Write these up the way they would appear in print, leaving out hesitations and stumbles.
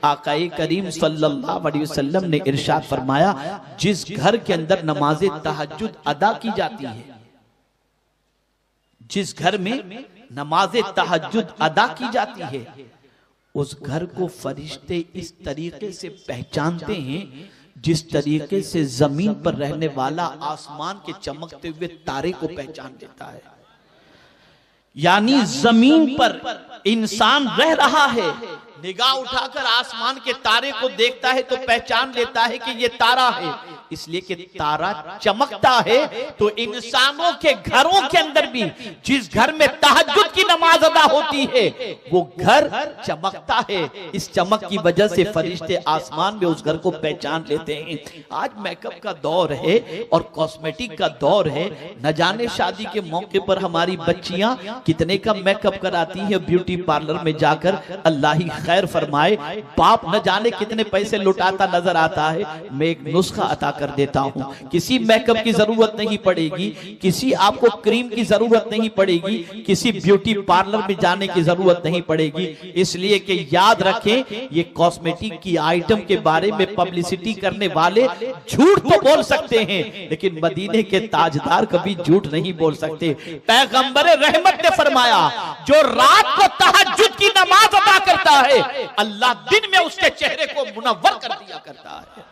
आकाए करीम सल्लल्लाहु अलैहि वसल्लम ने इरशाद फरमाया, जिस घर के अंदर नमाज तहज्जुद अदा की जाती है, जिस घर में नमाज तहज्जुद अदा की जाती है, उस घर को फरिश्ते इस तरीके से पहचानते हैं जिस तरीके से जमीन पर रहने वाला आसमान के चमकते हुए तारे को पहचान लेता है। यानी जमीन पर इंसान रह रहा है, निगाह उठाकर आसमान के तारे को देखता है तो पहचान लेता है कि ये तारा है, इसलिए कि तारा चमकता है। तो इंसानों के घरों के अंदर भी जिस घर में तहज्जुद की नमाज अदा होती है वो घर चमकता है। इस चमक की वजह से फरिश्ते आसमान में उस घर को पहचान लेते हैं। आज मेकअप का दौर है और कॉस्मेटिक का दौर है। न जाने शादी के मौके पर हमारी बच्चियां कितने का मेकअप कराती हैं ब्यूटी पार्लर में जाकर, अल्लाह ही खैर फरमाए। बाप न जाने कितने पैसे लुटाता नजर आता है। मैं एक नुस्खा अता कर देता हूं, किसी मेकअप की जरूरत नहीं पड़ेगी, किसी आपको क्रीम की जरूरत नहीं पड़ेगी, किसी ब्यूटी पार्लर में जाने की जरूरत नहीं पड़ेगी। इसलिए कि याद रखें, ये कॉस्मेटिक की आइटम के बारे में पब्लिसिटी करने वाले झूठ तो बोल सकते हैं, लेकिन मदीने के ताजदार कभी झूठ नहीं बोल सकते। पैगंबर रहमत ने फरमाया, जो रात को तहज्जुद की नमाज अदा करता है, अल्लाह दिन में उसके चेहरे को मुनव्वर कर दिया करता है।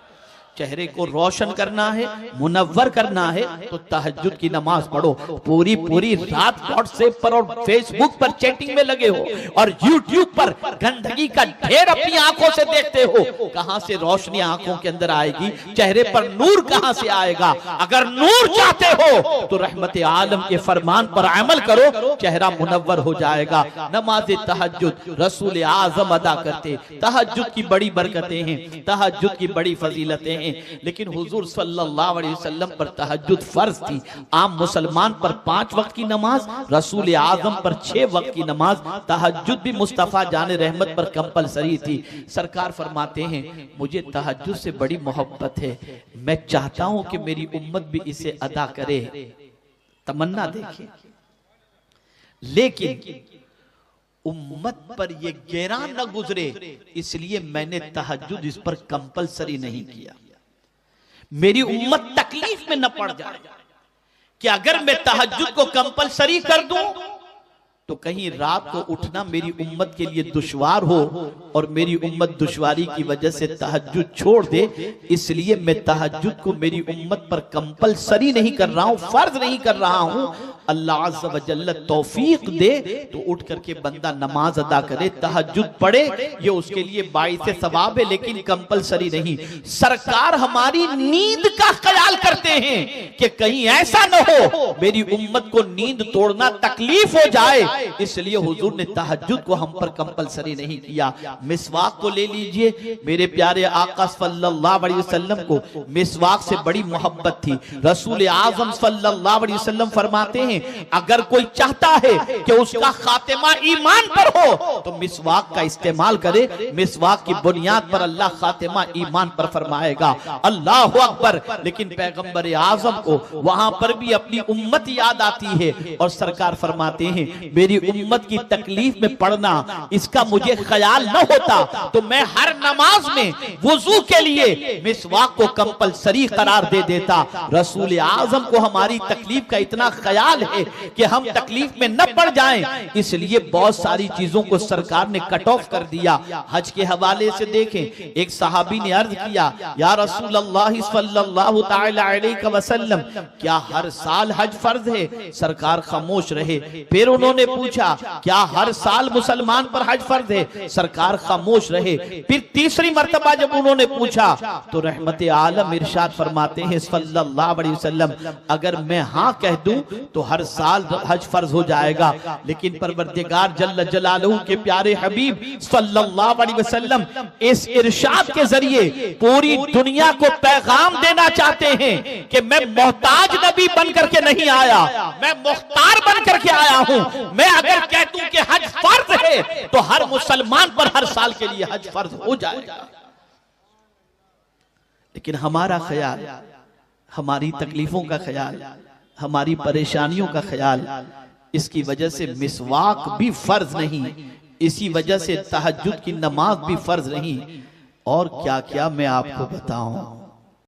चेहरे को रोशन करना है, मुनव्वर करना है तो तहज्जुद की नमाज पढ़ो। पूरी पूरी रात व्हाट्सएप पर और फेसबुक पर चैटिंग में लगे हो और यूट्यूब पर गंदगी का ढेर अपनी आंखों से देखते हो, कहां से रोशनी आंखों के अंदर आएगी? चेहरे पर नूर कहां से आएगा? अगर नूर चाहते हो तो रहमत आलम के फरमान पर अमल करो, चेहरा मुनव्वर हो जाएगा। नमाज तहज्जुद रसूल आजम अदा करते। तहज्जुद की बड़ी बरकतें हैं, तहज्जुद की बड़ी फजीलतें हैं, लेकिन हुजूर सल्लल्लाहु अलैहि वसल्लम पर तहज्जुद फर्ज थी। आम मुसलमान पर 5 वक्त की नमाज, रसूल आजम पर 6 वक्त की नमाज, तहज्जुद भी मुस्तफा जाने रहमत पर कंपलसरी थी। सरकार फरमाते हैं, मुझे तहज्जुद से बड़ी मोहब्बत है, मैं चाहता हूं कि मेरी उम्मत भी इसे अदा करे। तमन्ना देखिए, लेकिन उम्मत पर ये गैरान न गुजरे, इसलिए मैंने तहज्जुद इस पर कंपलसरी नहीं किया। मेरी उम्मत तकलीफ में न पड़ जाए कि अगर मैं तहज्जुद को कंपलसरी कर दूं तो कहीं रात को उठना मेरी उम्मत के लिए दुश्वार हो और मेरी उम्मत दुश्वारी की वजह से तहज्जुद छोड़ दे। इसलिए मैं तहज्जुद को मेरी उम्मत पर कंपलसरी नहीं कर रहा हूं, फर्ज नहीं कर रहा हूं। अल्लाह अज़्ज़ व जल्ल तौफीक दे तो उठ करके बंदा नमाज अदा करे, तहज्जुद पढ़े, ये उसके लिए बाइसे सवाब है, लेकिन कंपलसरी नहीं। सरकार हमारी नींद का ख्याल करते हैं कि कहीं ऐसा न हो मेरी उम्मत को नींद तोड़ना तकलीफ हो जाए, इसलिए हुजूर ने तहज्जुद को हम पर कंपलसरी नहीं किया। मिसवाक को ले लीजिए, मेरे प्यारे आका सल्लल्लाहु अलैहि वसल्लम को मिसवाक से बड़ी मोहब्बत थी। रसूल आज़म सल्लल्लाहु अलैहि वसल्लम फरमाते हैं, अगर कोई चाहता है कि उसका खातिमा ईमान पर हो तो मिसवाक का इस्तेमाल करे। मिसवाक की बुनियाद पर अल्लाह खातिमा ईमान पर फरमाएगा। अल्लाह अकबर। लेकिन पैगंबर आज़म को वहां पर भी अपनी उम्मत याद आती है और सरकार फरमाते हैं, मेरी उम्मत की तकलीफ में पड़ना इसका मुझे ख्याल न होता तो मैं हर नमाज में वुजू के लिए मिसवाक को कंपलसरी करार दे देता। रसूल आज़म को हमारी तकलीफ का इतना ख्याल है कि हम तकलीफ में न पड़ जाएं, इसलिए बहुत सारी चीजों को सरकार ने कट ऑफ कर दिया। हज के हवाले से देखें, एक सहाबी ने अर्ज किया, या रसूल अल्लाह सल्लल्लाहु तआला अलैहि वसल्लम, क्या हर साल हज फर्ज है? सरकार खामोश रहे। फिर उन्होंने पूछा, क्या हर साल मुसलमान पर हज फर्ज है? सरकार खामोश रहे। फिर तीसरी मर्तबा जब उन्होंने पूछा तो रहमत आलम इरशाद फरमाते हैं सल्लल्लाहु अलैहि वसल्लम, अगर मैं हाँ कह दूं तो हर साल हज फर्ज हो जाएगा। लेकिन परवरदिगार जल्ल जलालहू के प्यारे हबीब सल्लल्लाहु अलैहि वसल्लम इस इरशाद के जरिए पूरी दुनिया को पैगाम देना चाहते हैं कि मैं मोहताज नबी बन करके नहीं आया, मैं मुख्तार बन करके आया हूं। मैं अगर कह दूं कि हज फर्ज है तो हर मुसलमान पर हर साल के लिए हज फर्ज हो जाएगा। लेकिन हमारा ख्याल, हमारी तकलीफों का ख्याल, हमारी परेशानियों का ख्याल, इसकी वजह से मिसवाक भी फर्ज नहीं, इसी वजह से तहज्जुद की नमाज भी फर्ज रही। और क्या क्या मैं आपको बताऊं।